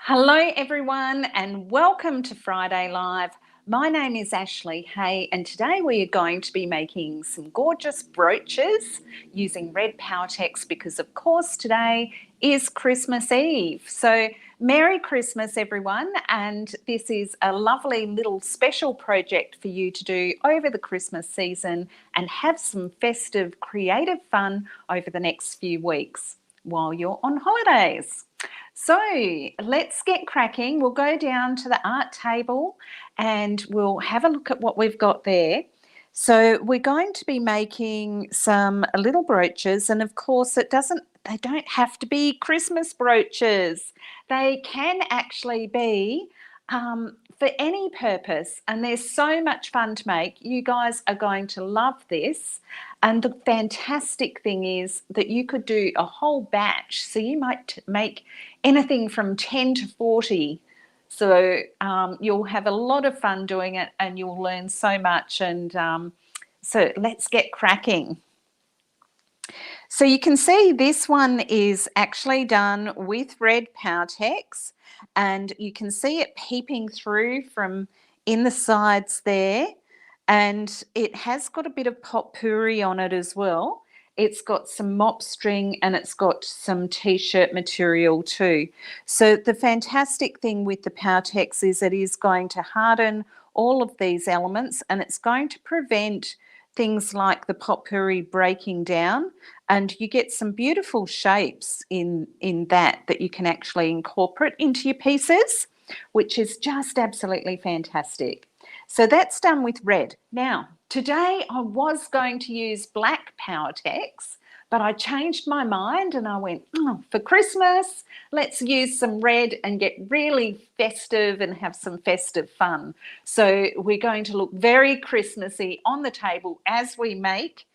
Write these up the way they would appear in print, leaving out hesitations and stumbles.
Hello everyone and welcome to Friday Live. My name is Ashley Hay and today we are going to be making some gorgeous brooches using red Powertex because of course today is Christmas Eve. So Merry Christmas everyone, and this is a lovely little special project for you to do over the Christmas season and have some festive creative fun over the next few weeks while you're on holidays. So let's get cracking. We'll go down to the art table and we'll have a look at what we've got there. So we're going to be making some little brooches, and of course they don't have to be Christmas brooches. They can actually be for any purpose, and they're so much fun to make. You guys are going to love this. And the fantastic thing is that you could do a whole batch. So you might make anything from 10 to 40. So you'll have a lot of fun doing it and you'll learn so much. And so let's get cracking. So you can see this one is actually done with red Powertex, and you can see it peeping through from in the sides there, and it has got a bit of potpourri on it as well. It's got some mop string and it's got some t-shirt material too. So the fantastic thing with the Powertex is it is going to harden all of these elements, and it's going to prevent things like the potpourri breaking down, and you get some beautiful shapes in that you can actually incorporate into your pieces, which is just absolutely fantastic. So that's done with red. Now, today I was going to use black Powertex, but I changed my mind and I went, for Christmas, let's use some red and get really festive and have some festive fun. So we're going to look very Christmassy on the table as we make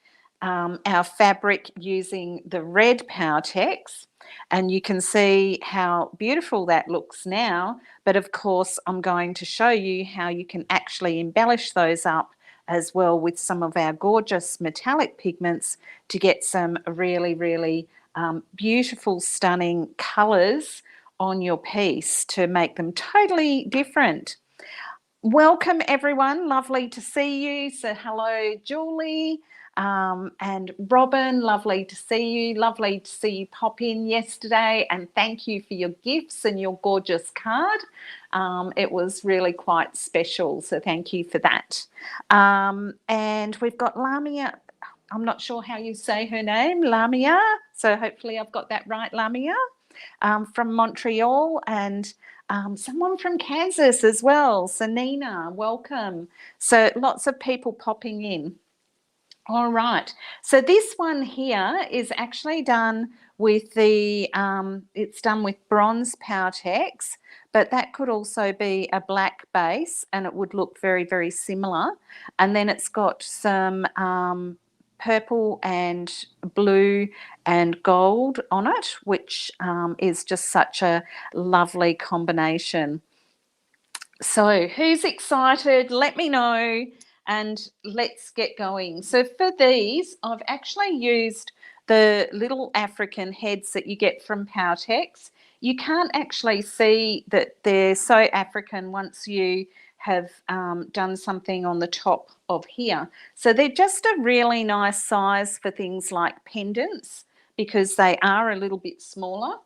our fabric using the red Powertex. And you can see how beautiful that looks now. But of course, I'm going to show you how you can actually embellish those up as well with some of our gorgeous metallic pigments to get some really, really beautiful, stunning colours on your piece to make them totally different. Welcome everyone, lovely to see you. So hello Julie and Robin, lovely to see you. Lovely to see you pop in yesterday, and thank you for your gifts and your gorgeous card. It was really quite special, so thank you for that. And we've got Lamia. I'm not sure how you say her name, Lamia, so hopefully I've got that right, Lamia, from Montreal, and someone from Kansas as well. So Nina, welcome. So lots of people popping in. All right, so this one here is actually done with the, it's done with bronze Powertex, but that could also be a black base and it would look very, very similar. And then it's got some purple and blue and gold on it, which is just such a lovely combination. So who's excited? Let me know and let's get going. So for these, I've actually used the little African heads that you get from Powertex. You can't actually see that they're so African once you have done something on the top of here. So they're just a really nice size for things like pendants because they are a little bit smaller.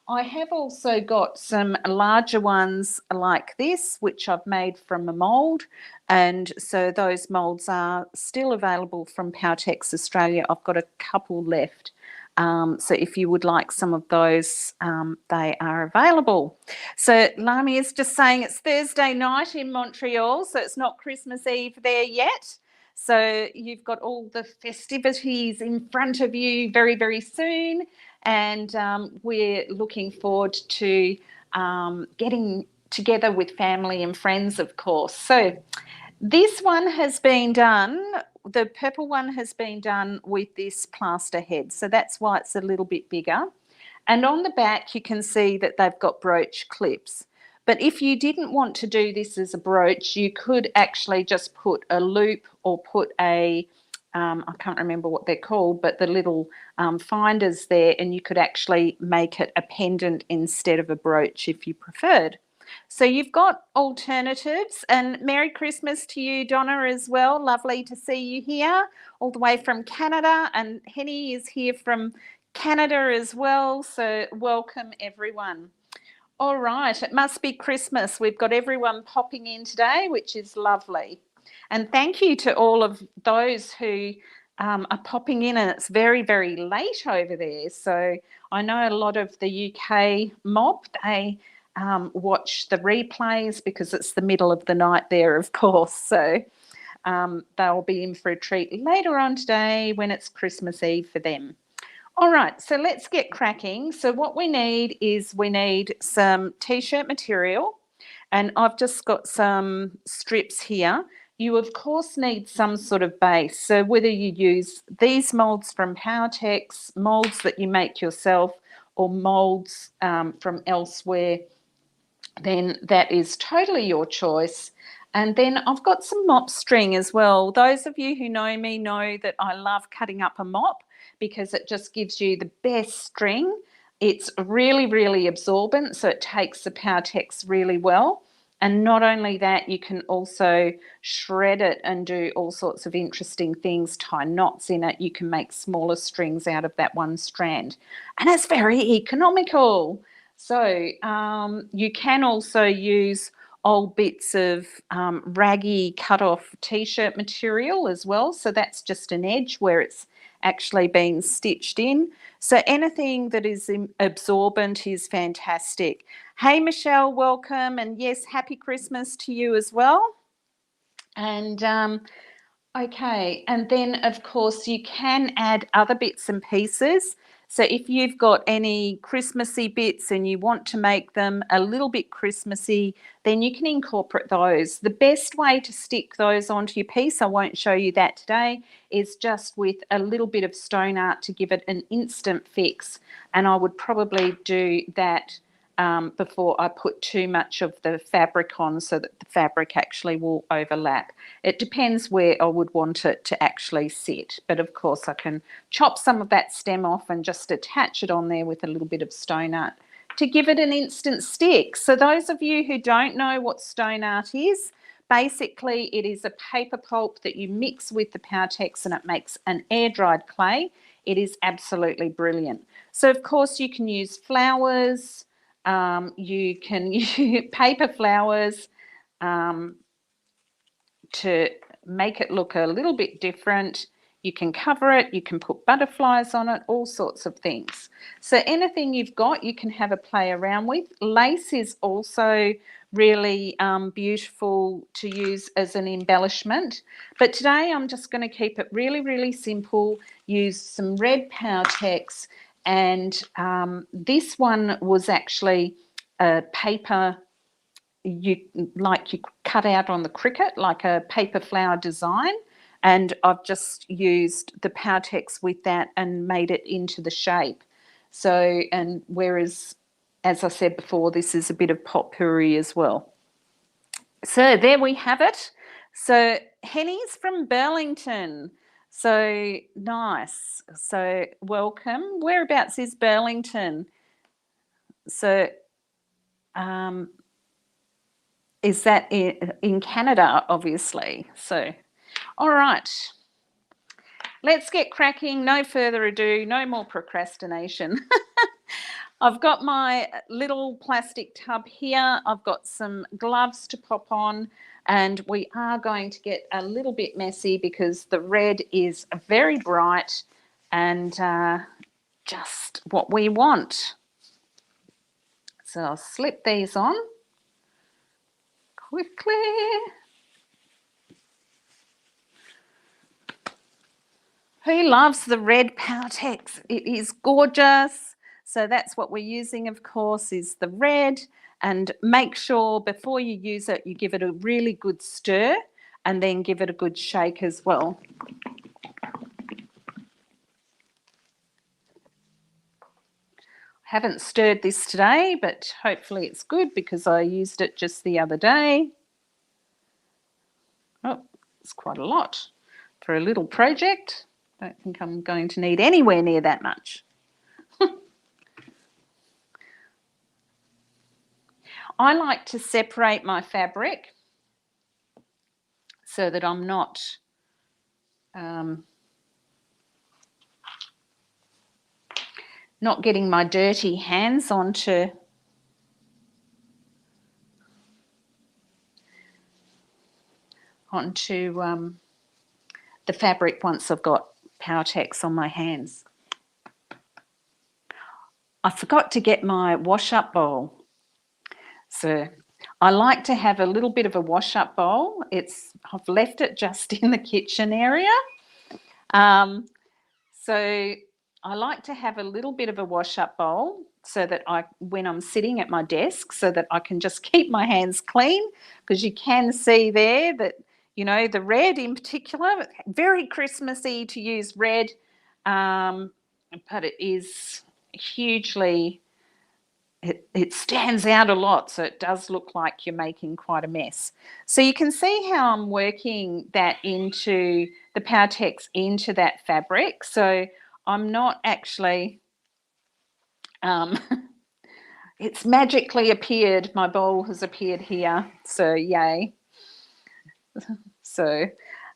I have also got some larger ones like this, which I've made from a mould, and so those moulds are still available from Powertex Australia. I've got a couple left, so if you would like some of those, they are available. So Lami is just saying it's Thursday night in Montreal, so it's not Christmas Eve there yet. So you've got all the festivities in front of you very, very soon. And we're looking forward to getting together with family and friends, of course. So this one has been done, the purple one has been done with this plaster head. So that's why it's a little bit bigger. And on the back, you can see that they've got brooch clips. But if you didn't want to do this as a brooch, you could actually just put a loop or put a I can't remember what they're called, but the little finders there, and you could actually make it a pendant instead of a brooch if you preferred. So you've got alternatives, and Merry Christmas to you, Donna, as well. Lovely to see you here all the way from Canada, and Henny is here from Canada as well. So welcome, everyone. All right, it must be Christmas. We've got everyone popping in today, which is lovely. And thank you to all of those who are popping in, and it's very, very late over there. So I know a lot of the UK mob, they watch the replays because it's the middle of the night there, of course. So they'll be in for a treat later on today when it's Christmas Eve for them. All right, so let's get cracking. So what we need is we need some t-shirt material, and I've just got some strips here. You, of course, need some sort of base. So whether you use these molds from Powertex, molds that you make yourself, or molds from elsewhere, then that is totally your choice. And then I've got some mop string as well. Those of you who know me know that I love cutting up a mop because it just gives you the best string. It's really, really absorbent, so it takes the Powertex really well. And not only that, you can also shred it and do all sorts of interesting things, tie knots in it. You can make smaller strings out of that one strand. And it's very economical. So you can also use old bits of raggy cut-off t-shirt material as well. So that's just an edge where it's actually been stitched in. So anything that is absorbent is fantastic. Hey, Michelle, welcome. And yes, happy Christmas to you as well. And okay, and then of course you can add other bits and pieces. So if you've got any Christmassy bits and you want to make them a little bit Christmassy, then you can incorporate those. The best way to stick those onto your piece, I won't show you that today, is just with a little bit of stone art to give it an instant fix. And I would probably do that before I put too much of the fabric on so that the fabric actually will overlap. It depends where I would want it to actually sit, but of course I can chop some of that stem off and just attach it on there with a little bit of stone art to give it an instant stick. So those of you who don't know what stone art is, basically it is a paper pulp that you mix with the Powertex and it makes an air-dried clay. It is absolutely brilliant. So of course you can use flowers, you can use paper flowers to make it look a little bit different. You can cover it, you can put butterflies on it, all sorts of things. So anything you've got, you can have a play around with. Lace is also really beautiful to use as an embellishment. But today I'm just going to keep it really, really simple, use some red Powertex. And this one was actually a paper you cut out on the Cricut, like a paper flower design. And I've just used the Powertex with that and made it into the shape. So, and whereas, as I said before, this is a bit of potpourri as well. So there we have it. So Henny's from Burlington. So nice. So welcome. Whereabouts is Burlington? So is that in Canada, obviously? So, all right. Let's get cracking. No further ado, no more procrastination. I've got my little plastic tub here. I've got some gloves to pop on, and we are going to get a little bit messy because the red is very bright and just what we want. So I'll slip these on quickly. Who loves the red Powertex? It is gorgeous. So that's what we're using, of course, is the red. And make sure before you use it, you give it a really good stir and then give it a good shake as well. Haven't stirred this today, but hopefully it's good because I used it just the other day. Oh, it's quite a lot. for a little project. Don't think I'm going to need anywhere near that much. I like to separate my fabric so that I'm not not getting my dirty hands onto the fabric once I've got Powertex on my hands. I forgot to get my wash-up bowl. So I like to have a little bit of a wash-up bowl. I've left it just in the kitchen area. So I like to have a little bit of a wash-up bowl so that when I'm sitting at my desk, so that I can just keep my hands clean, because you can see there that, you know, the red in particular, very Christmassy to use red, but it is hugely, it stands out a lot, so it does look like you're making quite a mess. So you can see how I'm working that into the Powertex into that fabric. So I'm not actually, it's magically appeared, my bowl has appeared here, so yay. So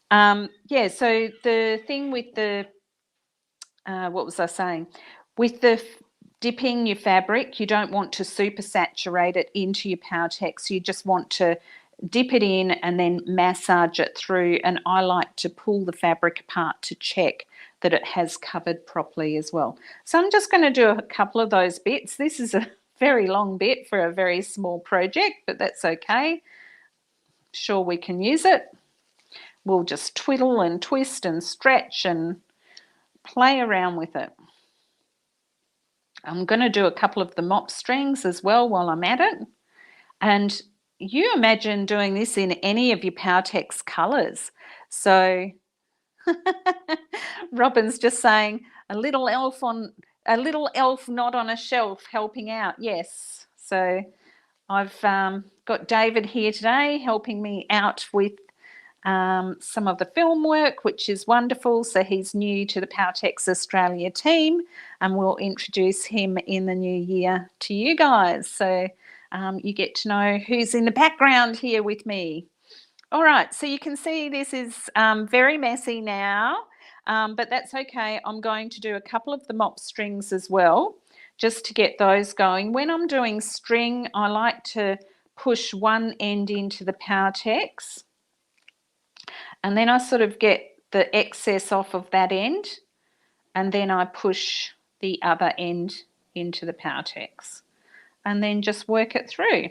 yeah, so the thing with the, what was I saying? With the dipping your fabric, you don't want to super saturate it into your Powertex. You just want to dip it in and then massage it through. And I like to pull the fabric apart to check that it has covered properly as well. So I'm just going to do a couple of those bits. This is a very long bit for a very small project, but that's okay. Sure, we can use it. We'll just twiddle and twist and stretch and play around with it. I'm going to do a couple of the mop strings as well while I'm at it. And you imagine doing this in any of your Powertex colours. So Robin's just saying, a little elf not on a shelf helping out. Yes. So I've got David here today helping me out with some of the film work, which is wonderful. So he's new to the Powertex Australia team, and we'll introduce him in the new year to you guys. So you get to know who's in the background here with me. All right, so you can see this is very messy now, but that's okay. I'm going to do a couple of the mop strings as well, just to get those going. When I'm doing string, I like to push one end into the Powertex, and then I sort of get the excess off of that end, and then I push the other end into the Powertex, and then just work it through.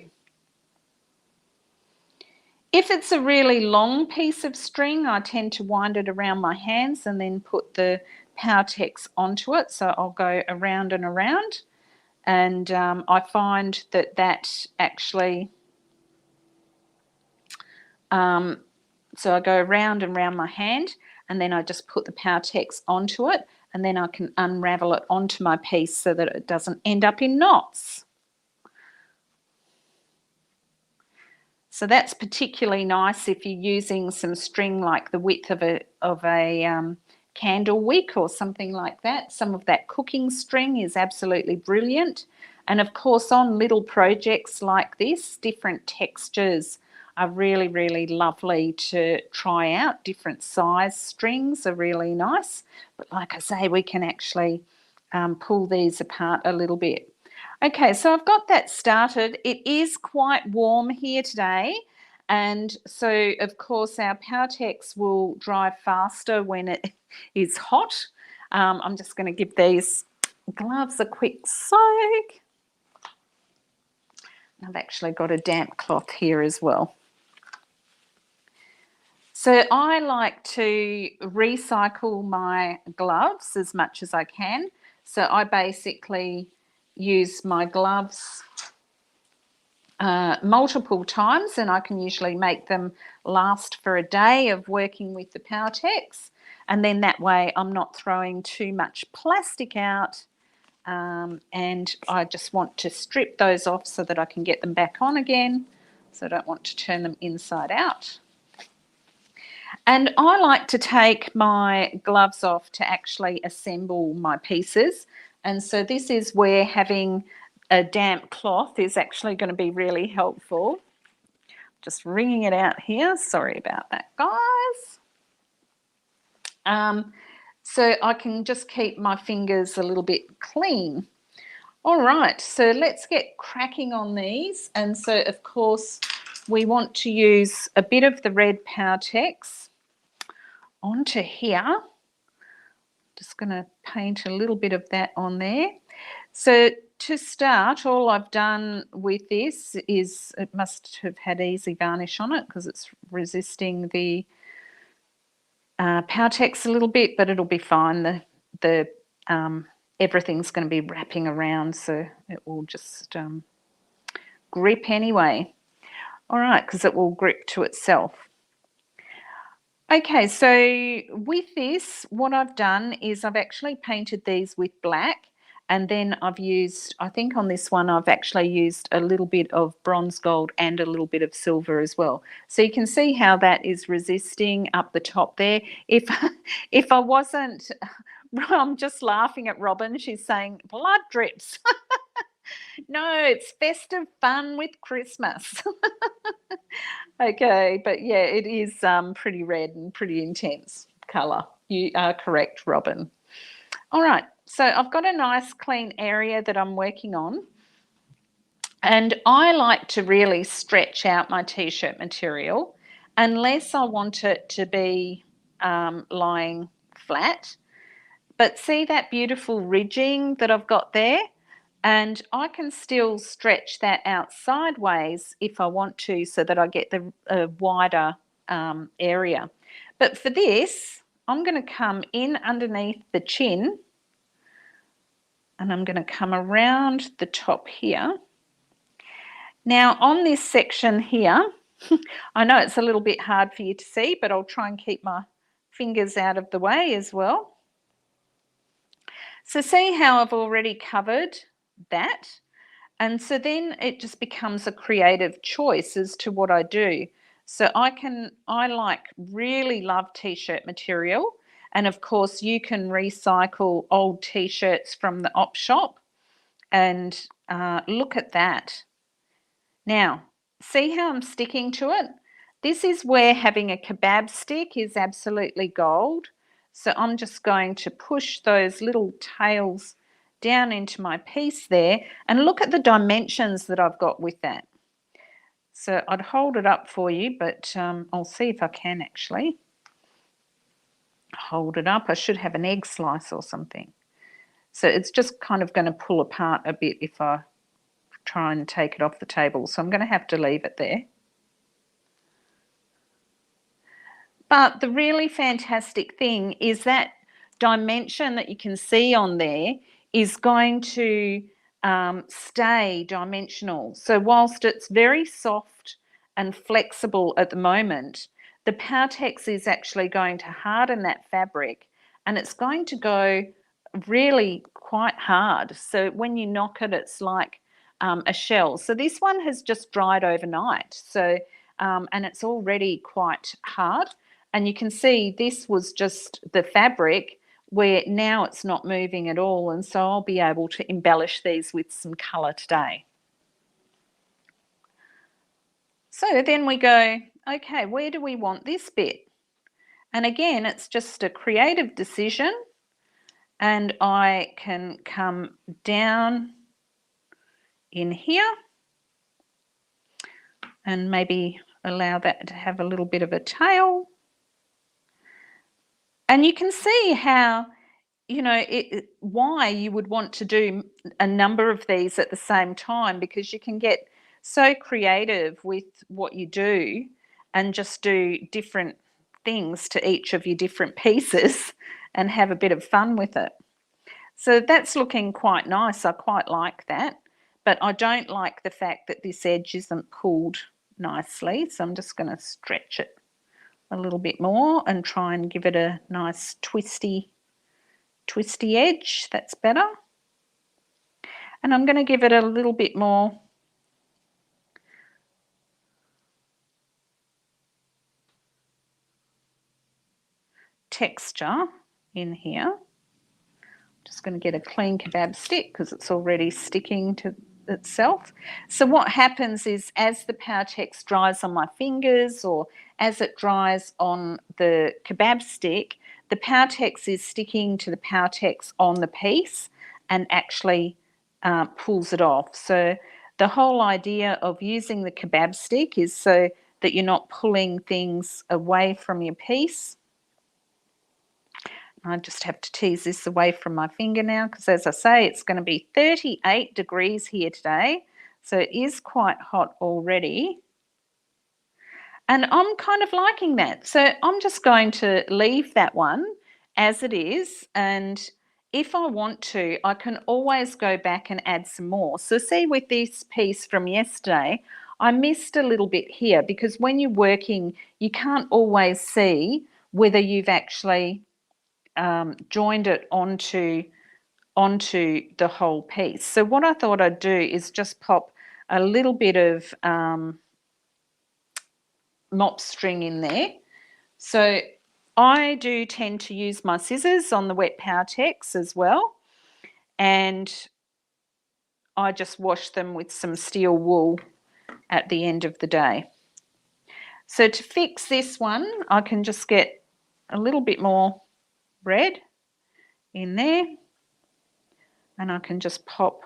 If it's a really long piece of string, I tend to wind it around my hands and then put the Powertex onto it. So I'll go around and around, and I find that actually, so I go around and around my hand, and then I just put the Powertex onto it, and then I can unravel it onto my piece so that it doesn't end up in knots. So that's particularly nice if you're using some string like the width of a candle wick or something like that. Some of that cooking string is absolutely brilliant. And of course, on little projects like this, different textures are really, really lovely to try out. Different size strings are really nice. But like I say, we can actually pull these apart a little bit. Okay, so I've got that started. It is quite warm here today, and so of course our Powertex will dry faster when it is hot. I'm just going to give these gloves a quick soak. I've actually got a damp cloth here as well. So I like to recycle my gloves as much as I can. So I basically use my gloves multiple times, and I can usually make them last for a day of working with the Powertex, and then that way I'm not throwing too much plastic out, and I just want to strip those off so that I can get them back on again. So I don't want to turn them inside out. And I like to take my gloves off to actually assemble my pieces. And so this is where having a damp cloth is actually going to be really helpful. Just wringing it out here. Sorry about that, guys. So I can just keep my fingers a little bit clean. All right, so let's get cracking on these. And so, of course, we want to use a bit of the red Powertex onto here. Just going to paint a little bit of that on there. So to start, all I've done with this is, it must have had easy varnish on it because it's resisting the Powertex a little bit, but it'll be fine. The everything's going to be wrapping around, so it will just grip anyway. All right, because it will grip to itself. Okay, so with this, what I've done is I've actually painted these with black, and then I've used, I think on this one, I've actually used a little bit of bronze gold and a little bit of silver as well. So you can see how that is resisting up the top there. If I wasn't, I'm just laughing at Robin. She's saying blood drips. No, it's festive fun with Christmas. Okay, but yeah, it is pretty red and pretty intense colour. You are correct, Robin. All right, so I've got a nice clean area that I'm working on, and I like to really stretch out my t-shirt material unless I want it to be lying flat. But see that beautiful ridging that I've got there? And I can still stretch that out sideways if I want to, so that I get the wider area. But for this, I'm going to come in underneath the chin, and I'm going to come around the top here. Now on this section here, I know it's a little bit hard for you to see, but I'll try and keep my fingers out of the way as well. So see how I've already covered that? And so then it just becomes a creative choice as to what I do. So I really love t-shirt material. And of course you can recycle old t-shirts from the op shop, and look at that. Now, see how I'm sticking to it? This is where having a kebab stick is absolutely gold. So I'm just going to push those little tails down into my piece there, and look at the dimensions that I've got with that. So I'd hold it up for you, but I'll see if I can actually hold it up. I should have an egg slice or something. So it's just kind of going to pull apart a bit if I try and take it off the table. So I'm going to have to leave it there. But the really fantastic thing is that dimension that you can see on there is going to stay dimensional. So whilst it's very soft and flexible at the moment, the Powertex is actually going to harden that fabric, and it's going to go really quite hard. So when you knock it, it's like a shell. So this one has just dried overnight. So and it's already quite hard. And you can see this was just the fabric, where now it's not moving at all. And so I'll be able to embellish these with some colour today. So then we go, okay, where do we want this bit? And again, it's just a creative decision. And I can come down in here and maybe allow that to have a little bit of a tail. And you can see how, you know, why you would want to do a number of these at the same time, because you can get so creative with what you do and just do different things to each of your different pieces and have a bit of fun with it. So that's looking quite nice. I quite like that, but I don't like the fact that this edge isn't pulled nicely. So I'm just going to stretch it a little bit more and try and give it a nice twisty edge. That's better. And I'm going to give it a little bit more texture in here. Just going to get a clean kebab stick because it's already sticking to itself. So what happens is as the Powertex dries on my fingers or as it dries on the kebab stick, the Powertex is sticking to the Powertex on the piece and actually pulls it off. So the whole idea of using the kebab stick is so that you're not pulling things away from your piece. I just have to tease this away from my finger now because, as I say, it's going to be 38 degrees here today. So it is quite hot already. And I'm kind of liking that. So I'm just going to leave that one as it is. And if I want to, I can always go back and add some more. So see, with this piece from yesterday, I missed a little bit here because when you're working, you can't always see whether you've actually joined it onto the whole piece. So what I thought I'd do is just pop a little bit of mop string in there. So I do tend to use my scissors on the wet Powertex as well, and I just wash them with some steel wool at the end of the day. So to fix this one, I can just get a little bit more red in there, and I can just pop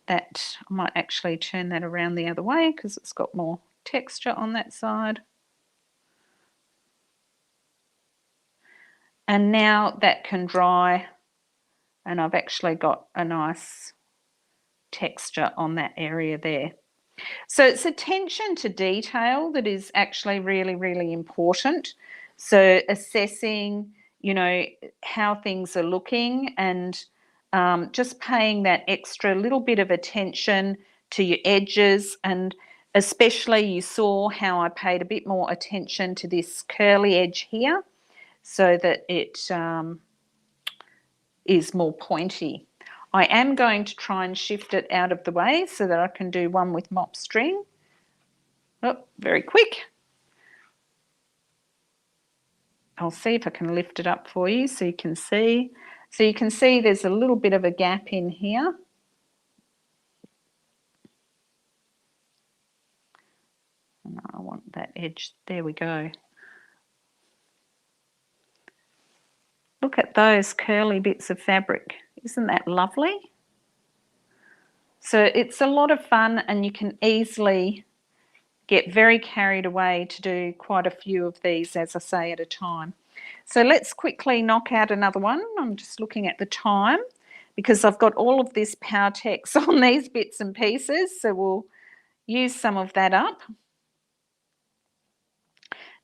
that. I might actually turn that around the other way because it's got more texture on that side. And now that can dry, and I've actually got a nice texture on that area there. So it's attention to detail that is actually really, really important. So assessing, you know, how things are looking and just paying that extra little bit of attention to your edges, and especially you saw how I paid a bit more attention to this curly edge here so that it is more pointy. I am going to try and shift it out of the way so that I can do one with mop string. Oh, very quick. I'll see if I can lift it up for you so you can see. So you can see there's a little bit of a gap in here. And I want that edge. There we go. Look at those curly bits of fabric. Isn't that lovely? So it's a lot of fun, and you can easily get very carried away to do quite a few of these, as I say, at a time. So let's quickly knock out another one. I'm just looking at the time because I've got all of this Powertex on these bits and pieces, so we'll use some of that up.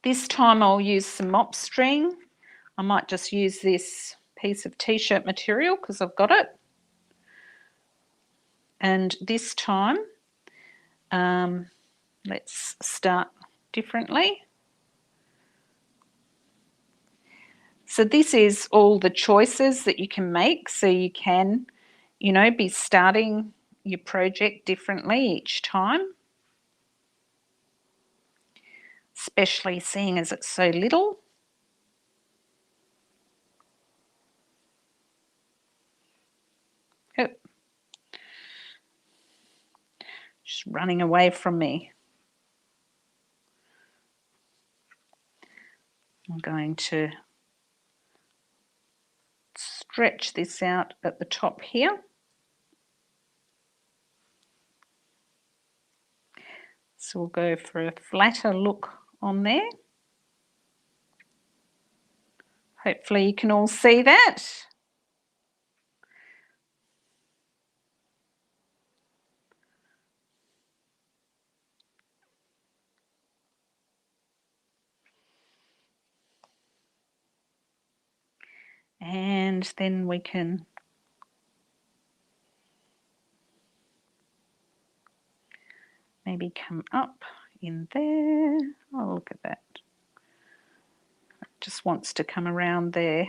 This time I'll use some mop string. I might just use this piece of t-shirt material because I've got it. And this time, let's start differently. So this is all the choices that you can make, so you can, you know, be starting your project differently each time, especially seeing as it's so little. Oh, just running away from me. I'm going to stretch this out at the top here. So we'll go for a flatter look on there. Hopefully you can all see that. And then we can maybe come up in there. Oh, look at that. It just wants to come around there.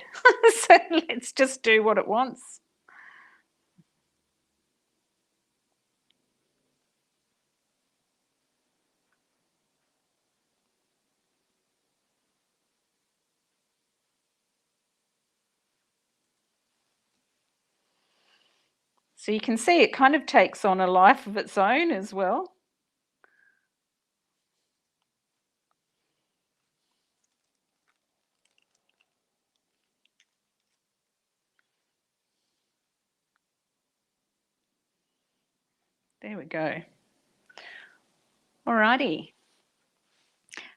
So let's just do what it wants. So you can see it kind of takes on a life of its own as well. There we go. Alrighty.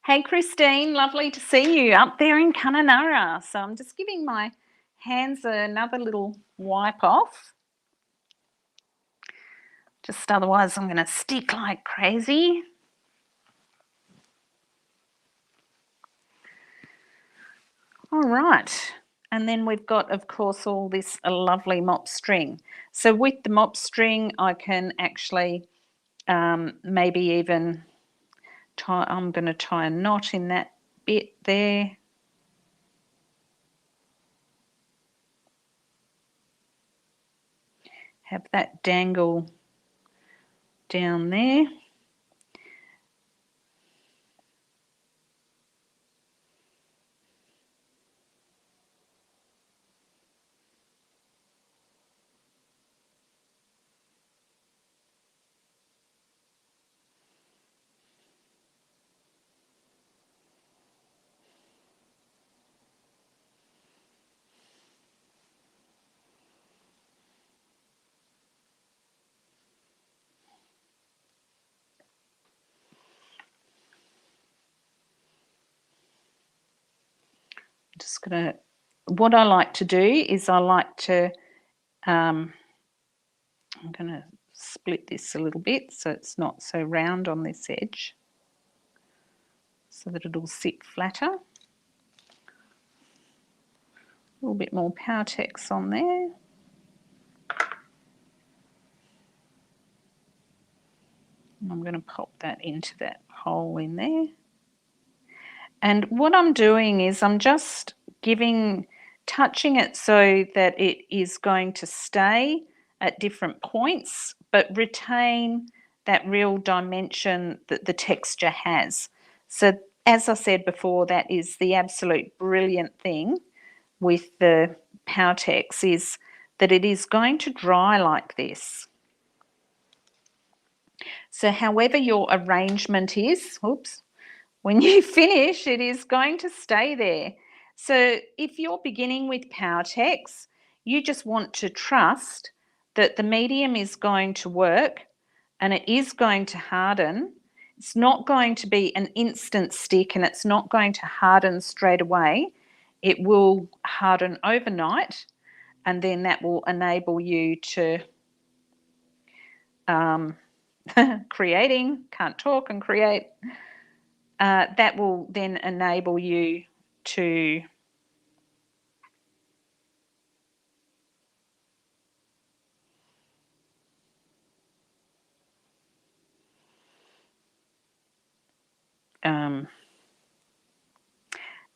Hey Christine, lovely to see you up there in Kununurra. So I'm just giving my hands another little wipe off. Just otherwise I'm going to stick like crazy. All right. And then we've got, of course, all this lovely mop string. So with the mop string, I can actually maybe even tie, I'm going to tie a knot in that bit there. Have that dangle down there. Just gonna, what I like to do is I like to, I'm gonna split this a little bit so it's not so round on this edge so that it'll sit flatter. A little bit more Powertex on there. And I'm going to pop that into that hole in there. And what I'm doing is I'm just touching it so that it is going to stay at different points, but retain that real dimension that the texture has. So as I said before, that is the absolute brilliant thing with the Powertex, is that it is going to dry like this. So however your arrangement is, oops, when you finish, it is going to stay there. So if you're beginning with Powertex, you just want to trust that the medium is going to work and it is going to harden. It's not going to be an instant stick and it's not going to harden straight away. It will harden overnight, and then that will enable you to can't talk and create. That will then enable you to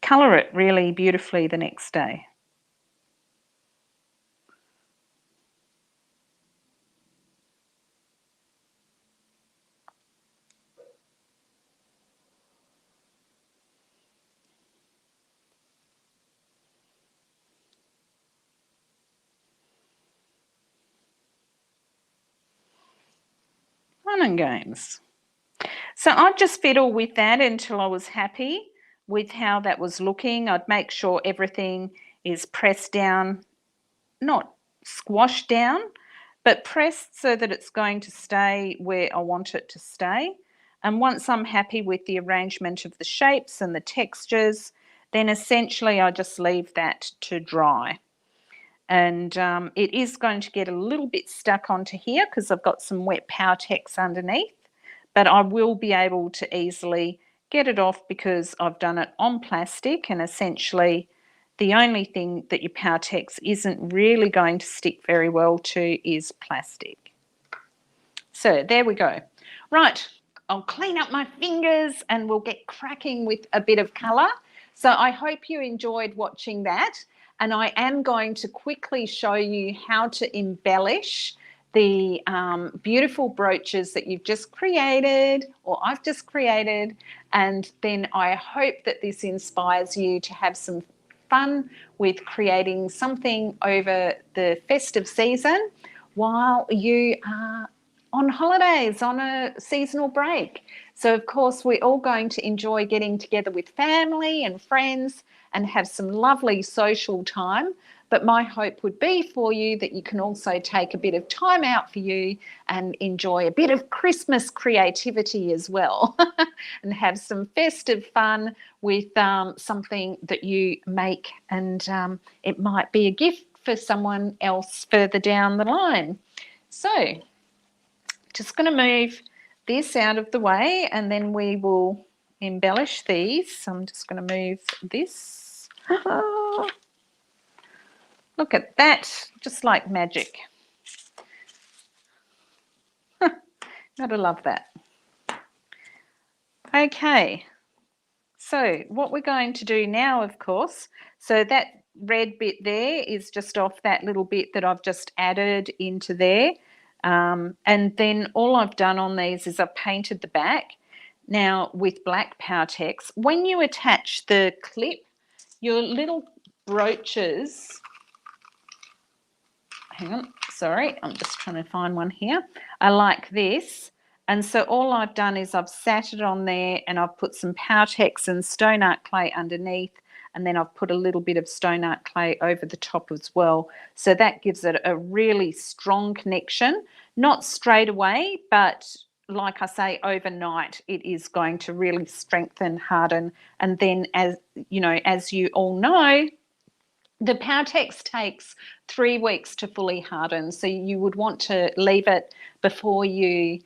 colour it really beautifully the next day. Fun and games. So I'd just fiddle with that until I was happy with how that was looking. I'd make sure everything is pressed down, not squashed down, but pressed so that it's going to stay where I want it to stay. And once I'm happy with the arrangement of the shapes and the textures, then essentially I just leave that to dry. And it is going to get a little bit stuck onto here because I've got some wet Powertex underneath, but I will be able to easily get it off because I've done it on plastic, and essentially the only thing that your Powertex isn't really going to stick very well to is plastic. So there we go. Right, I'll clean up my fingers and we'll get cracking with a bit of colour. So I hope you enjoyed watching that, and I am going to quickly show you how to embellish the beautiful brooches that you've just created, or I've just created, and then I hope that this inspires you to have some fun with creating something over the festive season while you are on holidays, on a seasonal break. So, of course, we're all going to enjoy getting together with family and friends and have some lovely social time. But my hope would be for you that you can also take a bit of time out for you and enjoy a bit of Christmas creativity as well and have some festive fun with something that you make, and it might be a gift for someone else further down the line. So, just going to move this out of the way and then we will embellish these. So I'm just going to move this. Look at that, just like magic. Gotta love that. Okay, so what we're going to do now, of course, so that red bit there is just off that little bit that I've just added into there. And then all I've done on these is I've painted the back. Now with black Powertex, when you attach the clip, your little brooches, hang on, sorry, I'm just trying to find one here, are like this. And so all I've done is I've sat it on there and I've put some Powertex and stone art clay underneath, and then I've put a little bit of stone art clay over the top as well. So that gives it a really strong connection, not straight away, but like I say, overnight it is going to really strengthen, harden, and then as you know, as you all know, the Powertex takes 3 weeks to fully harden, so you would want to leave it before you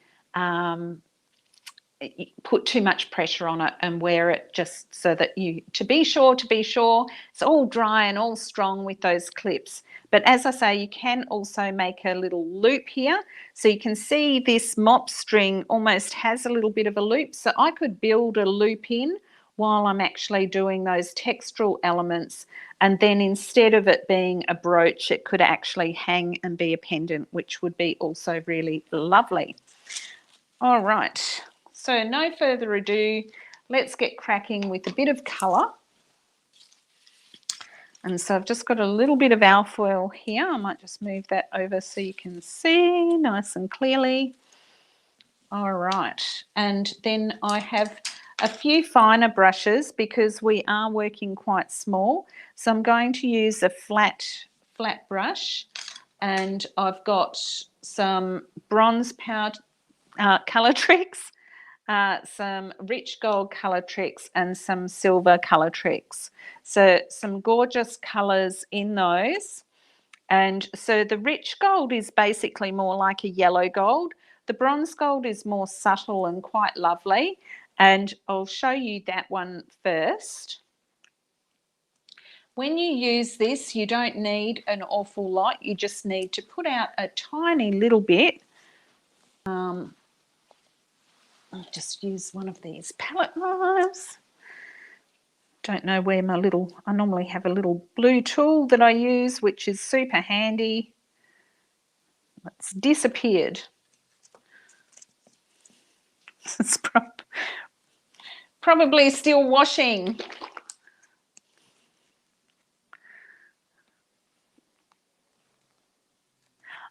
put too much pressure on it and wear it, just so that you, to be sure it's all dry and all strong with those clips. But as I say, you can also make a little loop here. So you can see this mop string almost has a little bit of a loop. So I could build a loop in while I'm actually doing those textural elements. And then instead of it being a brooch, it could actually hang and be a pendant, which would be also really lovely. All right. So no further ado, let's get cracking with a bit of colour. And so I've just got a little bit of alfoil here. I might just move that over so you can see nice and clearly. All right. And then I have a few finer brushes because we are working quite small. So I'm going to use a flat brush, and I've got some bronze powder Colourtricx, some rich gold Colourtricx and some silver Colourtricx. So some gorgeous colours in those. And so the rich gold is basically more like a yellow gold. The bronze gold is more subtle and quite lovely. And I'll show you that one first. When you use this, you don't need an awful lot. You just need to put out a tiny little bit. I'll just use one of these palette knives. Don't know where my little, I normally have a little blue tool that I use, which is super handy. It's disappeared. It's probably still washing.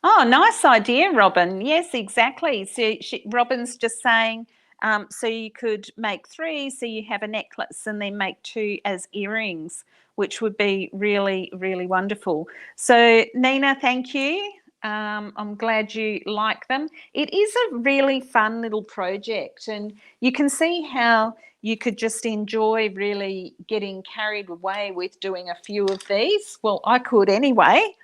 Oh, nice idea, Robin. Yes, exactly. So Robin's just saying, so you could make 3, so you have a necklace, and then make 2 as earrings, which would be really, really wonderful. So Nina, thank you. I'm glad you like them. It is a really fun little project, and you can see how you could just enjoy really getting carried away with doing a few of these. Well, I could anyway.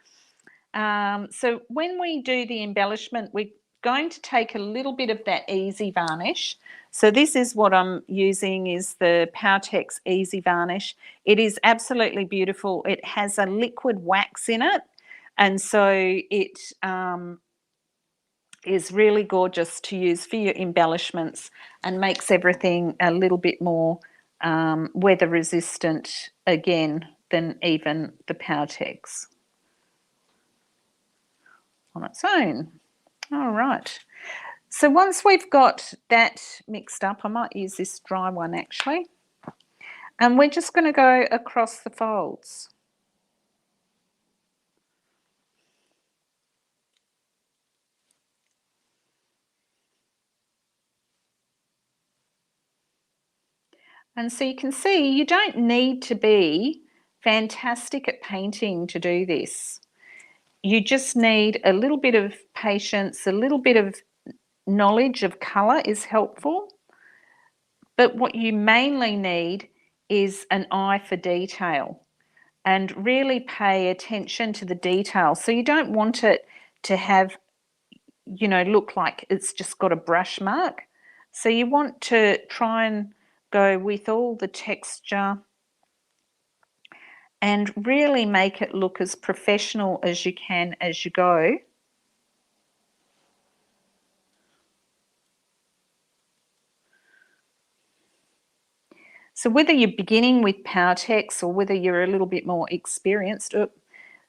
So when we do the embellishment, we're going to take a little bit of that easy varnish. So this is what I'm using, is the Powertex Easy Varnish. It is absolutely beautiful. It has a liquid wax in it, and so it is really gorgeous to use for your embellishments and makes everything a little bit more weather resistant again than even the Powertex on its own. All right. So once we've got that mixed up, I might use this dry one actually. And we're just going to go across the folds. And so you can see you don't need to be fantastic at painting to do this. You just need a little bit of patience, a little bit of knowledge of colour is helpful. But what you mainly need is an eye for detail and really pay attention to the detail. So you don't want it to have, you know, look like it's just got a brush mark. So you want to try and go with all the texture and really make it look as professional as you can as you go. So whether you're beginning with Powertex or whether you're a little bit more experienced,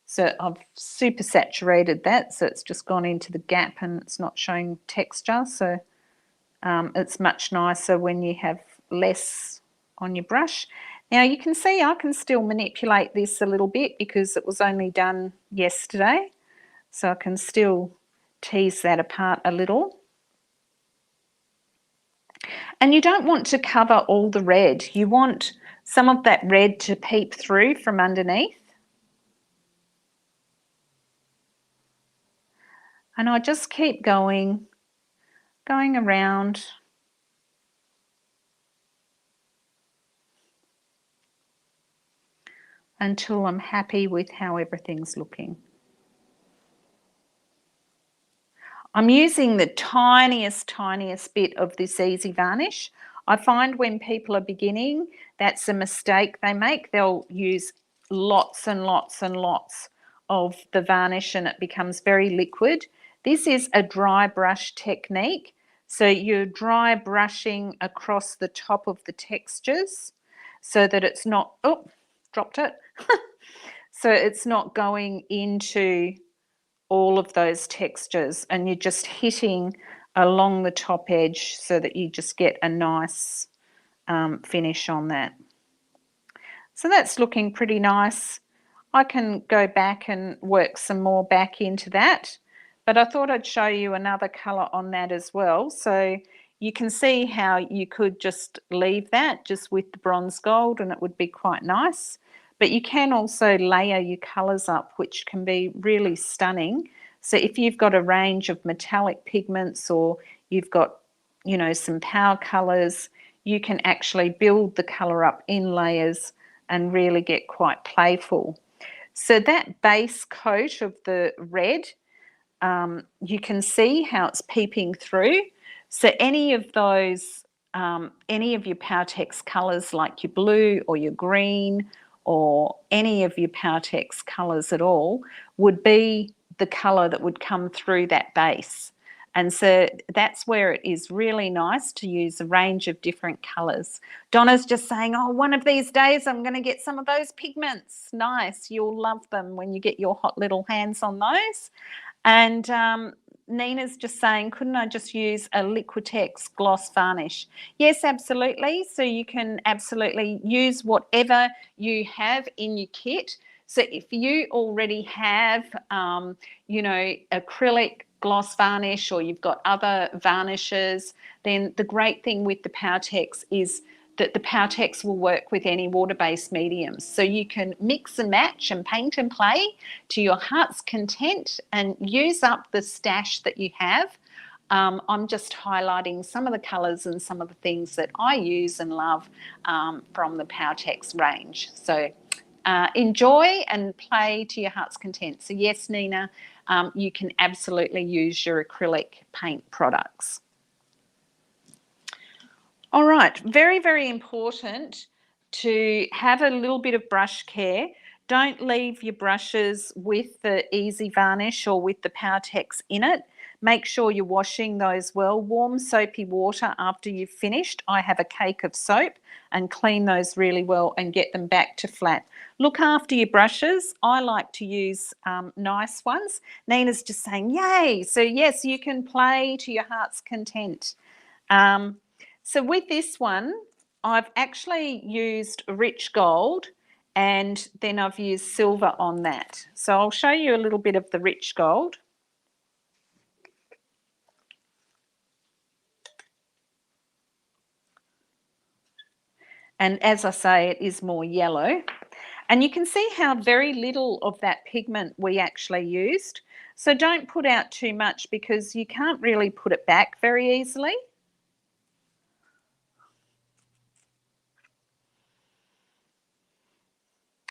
so I've super saturated that, so it's just gone into the gap and it's not showing texture. So it's much nicer when you have less on your brush. Now you can see I can still manipulate this a little bit because it was only done yesterday. So I can still tease that apart a little. And you don't want to cover all the red. You want some of that red to peep through from underneath. And I just keep going around. Until I'm happy with how everything's looking. I'm using the tiniest bit of this easy varnish. I find when people are beginning, that's a mistake they make. They'll use lots and lots and lots of the varnish and it becomes very liquid. This is a dry brush technique. So you're dry brushing across the top of the textures so that it's not, oh, dropped it. So it's not going into all of those textures and you're just hitting along the top edge so that you just get a nice finish on that. So that's looking pretty nice. I can go back and work some more back into that, but I thought I'd show you another colour on that as well. So you can see how you could just leave that just with the bronze gold and it would be quite nice. But you can also layer your colours up, which can be really stunning. So if you've got a range of metallic pigments or you've got, you know, some power colours, you can actually build the colour up in layers and really get quite playful. So that base coat of the red, you can see how it's peeping through. So any of those, any of your Powertex colours like your blue or your green or any of your Powertex colours at all would be the colour that would come through that base. And so that's where it is really nice to use a range of different colours. Donna's just saying, oh, one of these days I'm going to get some of those pigments. Nice, you'll love them when you get your hot little hands on those. And Nina's just saying, couldn't I just use a Liquitex gloss varnish? Yes, absolutely. So you can absolutely use whatever you have in your kit. So if you already have, you know, acrylic gloss varnish or you've got other varnishes, then the great thing with the Powertex is that the Powertex will work with any water-based mediums. So you can mix and match and paint and play to your heart's content and use up the stash that you have. I'm just highlighting some of the colours and some of the things that I use and love from the Powertex range. So enjoy and play to your heart's content. So yes, Nina, you can absolutely use your acrylic paint products. All right, very, very important to have a little bit of brush care. Don't leave your brushes with the easy varnish or with the Powertex in it. Make sure you're washing those well. Warm soapy water after you've finished. I have a cake of soap and clean those really well and get them back to flat. Look after your brushes. I like to use nice ones. Nina's just saying, yay. So yes, you can play to your heart's content. So with this one, I've actually used rich gold and then I've used silver on that. So I'll show you a little bit of the rich gold. And as I say, it is more yellow. And you can see how very little of that pigment we actually used. So don't put out too much because you can't really put it back very easily.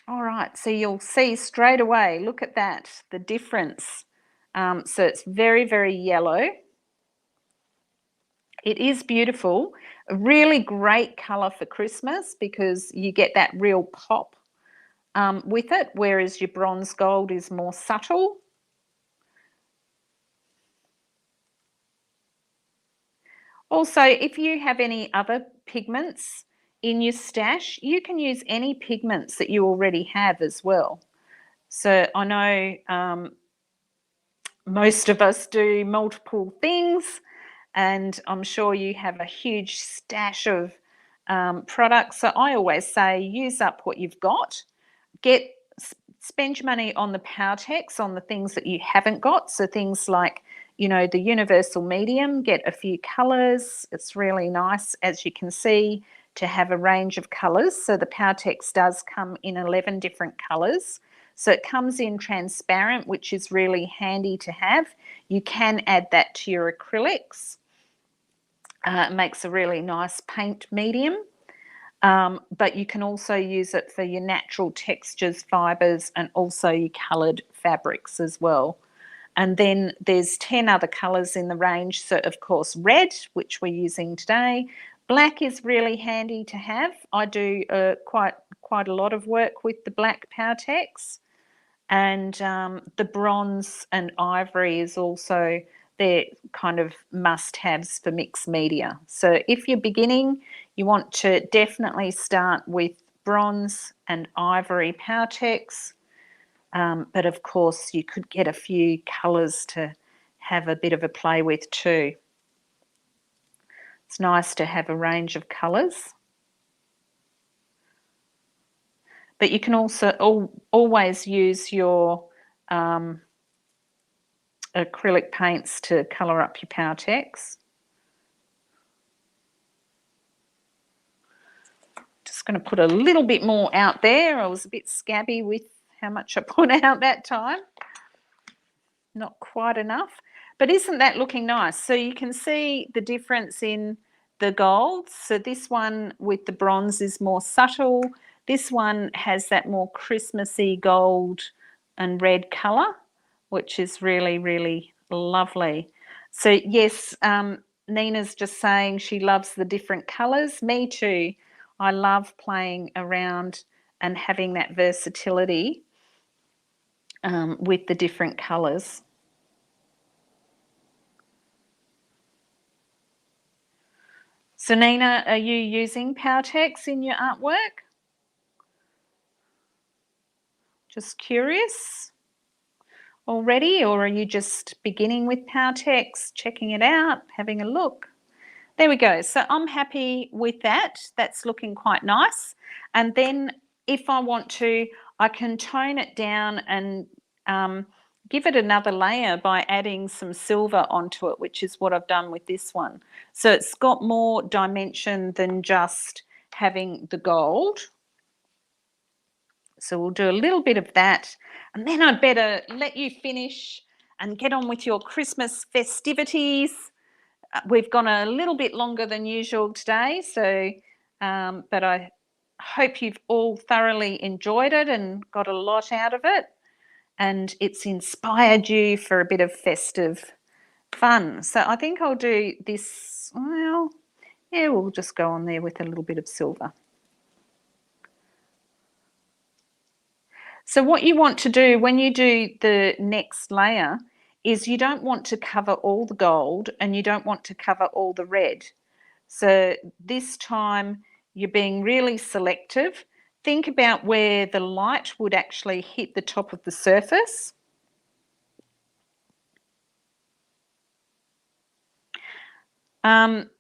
All right, so you'll see straight away, look at that, the difference. So it's very, very yellow. It is beautiful, a really great colour for Christmas because you get that real pop with it, whereas your bronze gold is more subtle. Also, if you have any other pigments in your stash, you can use any pigments that you already have as well. So I know most of us do multiple things, and I'm sure you have a huge stash of products. So I always say use up what you've got. Spend your money on the Powertex, on the things that you haven't got. So things like, you know, the universal medium, get a few colours. It's really nice, as you can see, to have a range of colours. So the Powertex does come in 11 different colours. So it comes in transparent, which is really handy to have. You can add that to your acrylics. It makes a really nice paint medium. But you can also use it for your natural textures, fibres, and also your coloured fabrics as well. And then there's 10 other colours in the range. So, of course, red, which we're using today. Black is really handy to have. I do quite a lot of work with the black Powertex. And the bronze and ivory is also, they're kind of must-haves for mixed media. So if you're beginning, you want to definitely start with bronze and ivory Powertex. But of course, you could get a few colours to have a bit of a play with too. It's nice to have a range of colours. But you can also always use your acrylic paints to colour up your Powertex. Just going to put a little bit more out there. I was a bit scabby with how much I put out that time. Not quite enough. But isn't that looking nice? So you can see the difference in the golds. So this one with the bronze is more subtle. This one has that more Christmassy gold and red colour, which is really, really lovely. So yes, Nina's just saying she loves the different colours. Me too. I love playing around and having that versatility with the different colours. So Nina, are you using Powertex in your artwork? Just curious already, or are you just beginning with Powertex, checking it out, having a look? There we go. So I'm happy with that. That's looking quite nice. And then if I want to, I can tone it down and give it another layer by adding some silver onto it, which is what I've done with this one. So it's got more dimension than just having the gold. So we'll do a little bit of that, and then I'd better let you finish and get on with your Christmas festivities. We've gone a little bit longer than usual today, so but I hope you've all thoroughly enjoyed it and got a lot out of it, and it's inspired you for a bit of festive fun. So I think I'll do this, well, yeah, we'll just go on there with a little bit of silver. So what you want to do when you do the next layer is you don't want to cover all the gold and you don't want to cover all the red. So this time you're being really selective. Think about where the light would actually hit the top of the surface.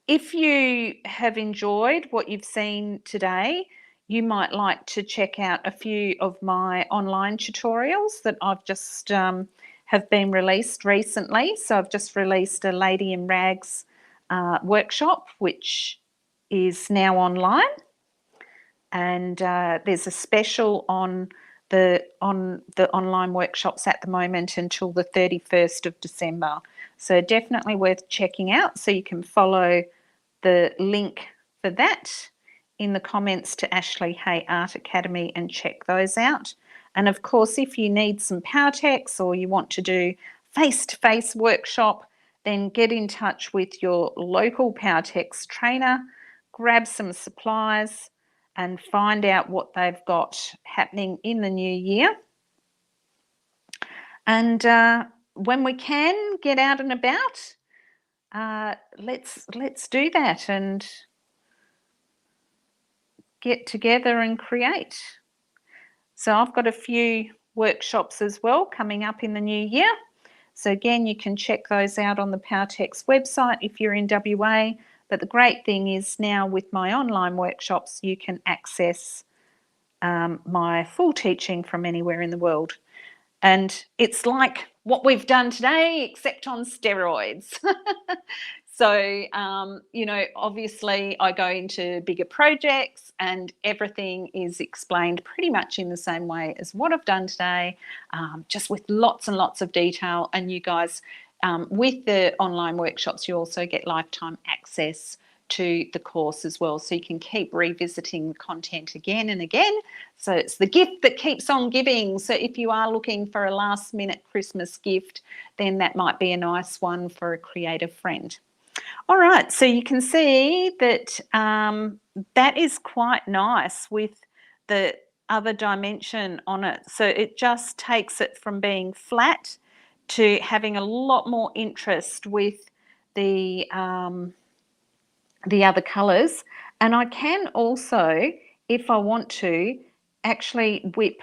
If you have enjoyed what you've seen today, you might like to check out a few of my online tutorials that I've just have been released recently. So I've just released a Lady in Rags workshop, which is now online. and there's a special on the online workshops at the moment until the 31st of December. So definitely worth checking out. So you can follow the link for that in the comments to Ashley Hay Art Academy and check those out. And of course, if you need some Powertex or you want to do face-to-face workshop, then get in touch with your local Powertex trainer, grab some supplies and find out what they've got happening in the new year. And when we can get out and about, let's do that and get together and create. So I've got a few workshops as well coming up in the new year. So again, you can check those out on the Powertex website if you're in WA. But the great thing is now with my online workshops, you can access my full teaching from anywhere in the world. And it's like what we've done today, except on steroids. So, you know, obviously I go into bigger projects and everything is explained pretty much in the same way as what I've done today, just with lots and lots of detail. And you guys, with the online workshops, you also get lifetime access to the course as well. So you can keep revisiting the content again and again. So it's the gift that keeps on giving. So if you are looking for a last minute Christmas gift, then that might be a nice one for a creative friend. All right, so you can see that that is quite nice with the other dimension on it. So it just takes it from being flat to having a lot more interest with the other colours. And I can also, if I want to, actually whip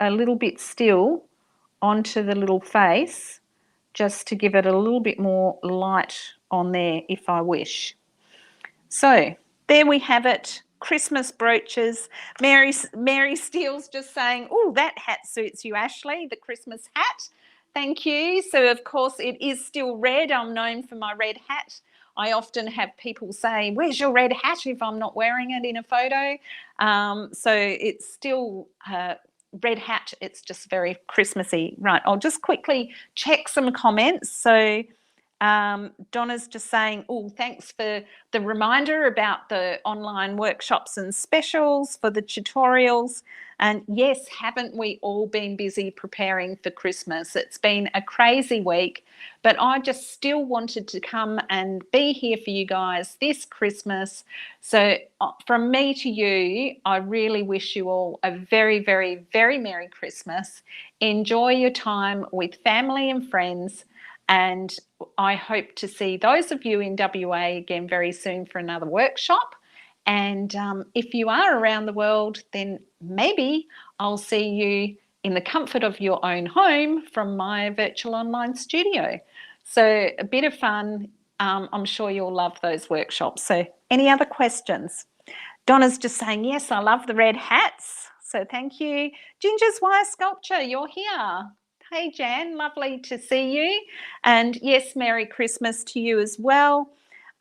a little bit still onto the little face just to give it a little bit more light on there if I wish. So there we have it, Christmas brooches. Mary Steele's just saying, oh, that hat suits you, Ashley, the Christmas hat. Thank you. So of course it is still red. I'm known for my red hat. I often have people say, where's your red hat if I'm not wearing it in a photo? So it's still red hat. It's just very Christmassy. Right, I'll just quickly check some comments. So Donna's just saying, oh, thanks for the reminder about the online workshops and specials for the tutorials. And yes, haven't we all been busy preparing for Christmas? It's been a crazy week, but I just still wanted to come and be here for you guys this Christmas. So from me to you, I really wish you all a very, very, very Merry Christmas. Enjoy your time with family and friends. And I hope to see those of you in WA again very soon for another workshop. And if you are around the world, then maybe I'll see you in the comfort of your own home from my virtual online studio. So a bit of fun. I'm sure you'll love those workshops. So any other questions? Donna's just saying, yes, I love the red hats. So thank you. Ginger's Wire Sculpture, you're here. Hey, Jan, lovely to see you. And yes, Merry Christmas to you as well.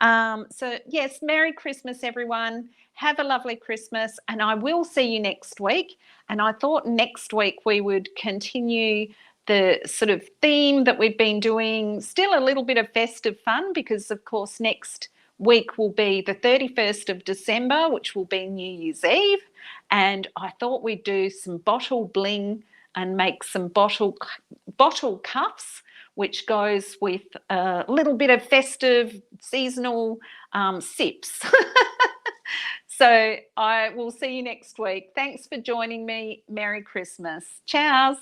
So yes, Merry Christmas, everyone. Have a lovely Christmas, and I will see you next week. And I thought next week we would continue the sort of theme that we've been doing, still a little bit of festive fun, because of course next week will be the 31st of December, which will be New Year's Eve. And I thought we'd do some bottle bling and make some bottle cuffs, which goes with a little bit of festive seasonal sips. So I will see you next week. Thanks for joining me. Merry Christmas. Ciao.